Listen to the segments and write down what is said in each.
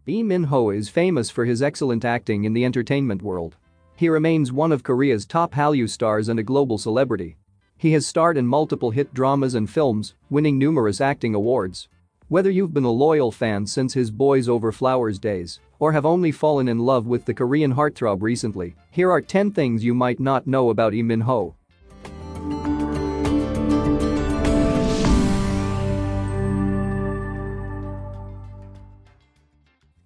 Lee Min-ho is famous for his excellent acting in the entertainment world. He remains one of Korea's top Hallyu stars and a global celebrity. He has starred in multiple hit dramas and films, winning numerous acting awards. Whether you've been a loyal fan since his Boys Over Flowers days or have only fallen in love with the Korean heartthrob recently, here are 10 things you might not know about Lee Min-ho.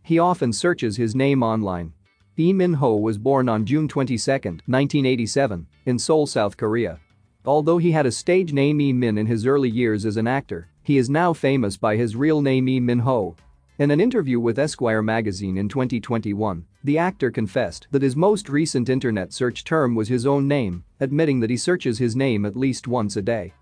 He often searches his name online. Lee Min-ho was born on June 22, 1987, in Seoul, South Korea. Although he had a stage name Lee Min in his early years as an actor, he is now famous by his real name Lee Min-ho. In an interview with Esquire magazine in 2021, the actor confessed that his most recent internet search term was his own name, admitting that he searches his name at least once a day.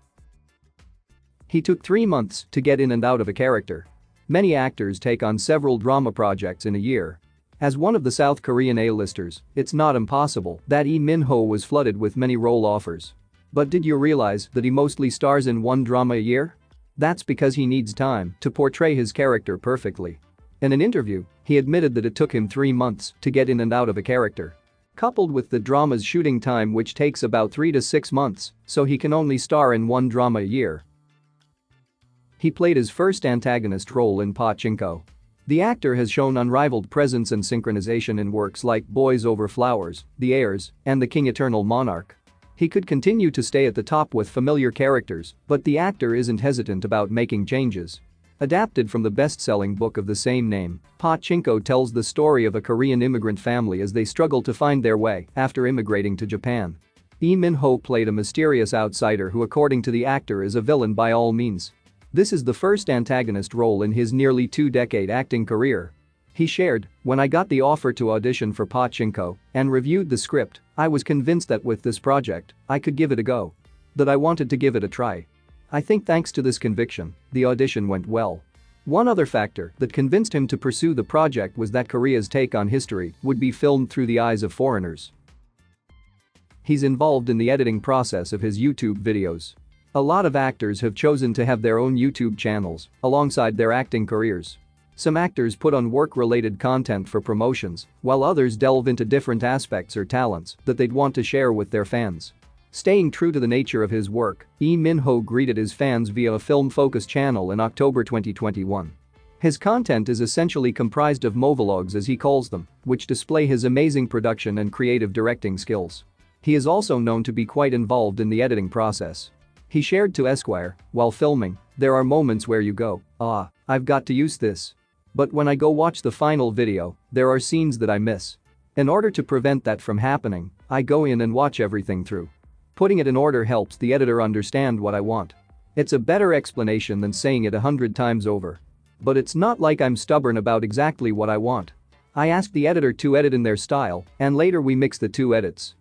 He took 3 months to get in and out of a character. Many actors take on several drama projects in a year. As one of the South Korean A-listers, it's not impossible that Lee Min-ho was flooded with many role offers. But did you realize that he mostly stars in one drama a year? That's because he needs time to portray his character perfectly. In an interview, he admitted that it took him 3 months to get in and out of a character. Coupled with the drama's shooting time, which takes about 3 to 6 months, so he can only star in one drama a year. He played his first antagonist role in Pachinko. The actor has shown unrivaled presence and synchronization in works like Boys Over Flowers, The Heirs, and The King Eternal Monarch. He could continue to stay at the top with familiar characters, but the actor isn't hesitant about making changes. Adapted from the best-selling book of the same name, Pachinko tells the story of a Korean immigrant family as they struggle to find their way after immigrating to Japan. Lee Min-ho played a mysterious outsider who, according to the actor, is a villain by all means. This is the first antagonist role in his nearly 2-decade acting career. He shared, "When I got the offer to audition for Pachinko and reviewed the script, I was convinced that with this project, I could give it a go. That I wanted to give it a try. I think thanks to this conviction, the audition went well." One other factor that convinced him to pursue the project was that Korea's take on history would be filmed through the eyes of foreigners. He's involved in the editing process of his YouTube videos. A lot of actors have chosen to have their own YouTube channels alongside their acting careers. Some actors put on work-related content for promotions, while others delve into different aspects or talents that they'd want to share with their fans. Staying true to the nature of his work, Lee Min-ho greeted his fans via a film-focused channel in October 2021. His content is essentially comprised of monologues, as he calls them, which display his amazing production and creative directing skills. He is also known to be quite involved in the editing process. He shared to Esquire, "While filming, there are moments where you go, I've got to use this. But when I go watch the final video, there are scenes that I miss. In order to prevent that from happening, I go in and watch everything through. Putting it in order helps the editor understand what I want. It's a better explanation than saying it 100 times over. But it's not like I'm stubborn about exactly what I want. I ask the editor to edit in their style, and later we mix the two edits."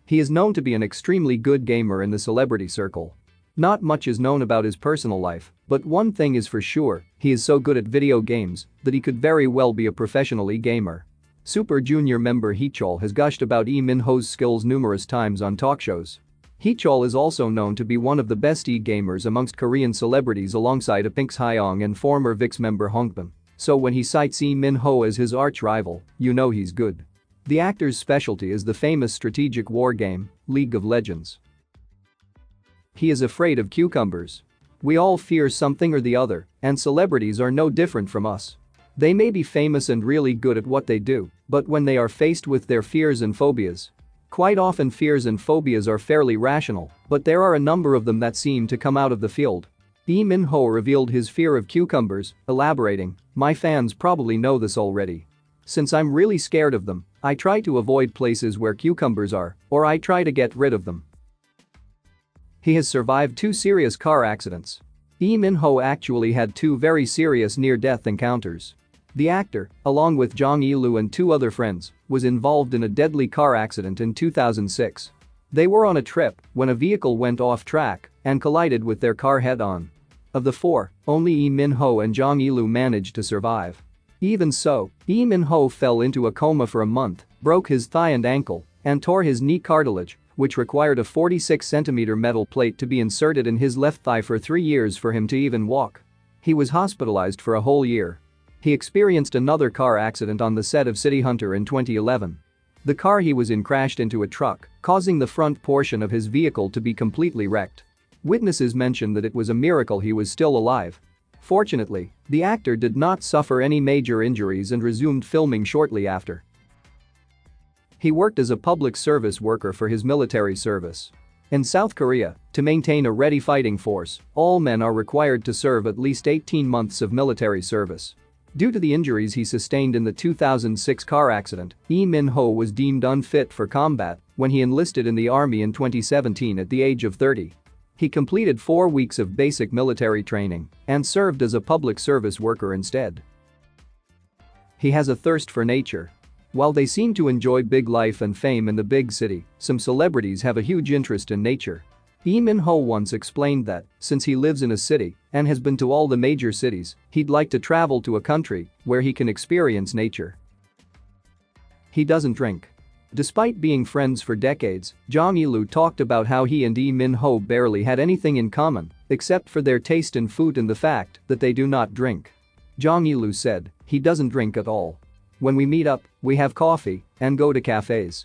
He is known to be an extremely good gamer in the celebrity circle. Not much is known about his personal life, but one thing is for sure, he is so good at video games that he could very well be a professional gamer. Super Junior member Heechul has gushed about Lee Min-ho's skills numerous times on talk shows. Heechul is also known to be one of the best gamers amongst Korean celebrities alongside Pink's Hyung and former VIX member Hongbin. So when he cites Lee Min-ho as his arch-rival, you know he's good. The actor's specialty is the famous strategic war game, League of Legends. He is afraid of cucumbers. We all fear something or the other, and celebrities are no different from us. They may be famous and really good at what they do, but when they are faced with their fears and phobias, quite often fears and phobias are fairly rational, but there are a number of them that seem to come out of the field. Lee Min-ho revealed his fear of cucumbers, elaborating, "My fans probably know this already. Since I'm really scared of them, I try to avoid places where cucumbers are, or I try to get rid of them." He has survived 2 serious car accidents. Lee Min-ho actually had 2 very serious near-death encounters. The actor, along with Jong Il-woo and 2 other friends, was involved in a deadly car accident in 2006. They were on a trip when a vehicle went off track and collided with their car head-on. Of the 4, only Lee Min-ho and Jong Il-woo managed to survive. Even so, Lee Min-ho fell into a coma for a month, broke his thigh and ankle, and tore his knee cartilage, which required a 46-centimeter metal plate to be inserted in his left thigh for 3 years for him to even walk. He was hospitalized for a whole year. He experienced another car accident on the set of City Hunter in 2011. The car he was in crashed into a truck, causing the front portion of his vehicle to be completely wrecked. Witnesses mentioned that it was a miracle he was still alive. Fortunately, the actor did not suffer any major injuries and resumed filming shortly after. He worked as a public service worker for his military service. In South Korea, to maintain a ready fighting force, all men are required to serve at least 18 months of military service. Due to the injuries he sustained in the 2006 car accident, Lee Min-ho was deemed unfit for combat when he enlisted in the army in 2017 at the age of 30. He completed 4 weeks of basic military training and served as a public service worker instead. He has a thirst for nature. While they seem to enjoy big life and fame in the big city, some celebrities have a huge interest in nature. Lee Min-ho once explained that, since he lives in a city and has been to all the major cities, he'd like to travel to a country where he can experience nature. He doesn't drink. Despite being friends for decades, Jong Il-woo talked about how he and Lee Min-ho barely had anything in common except for their taste in food and the fact that they do not drink. Jong Il-woo said he doesn't drink at all. When we meet up, we have coffee and go to cafes.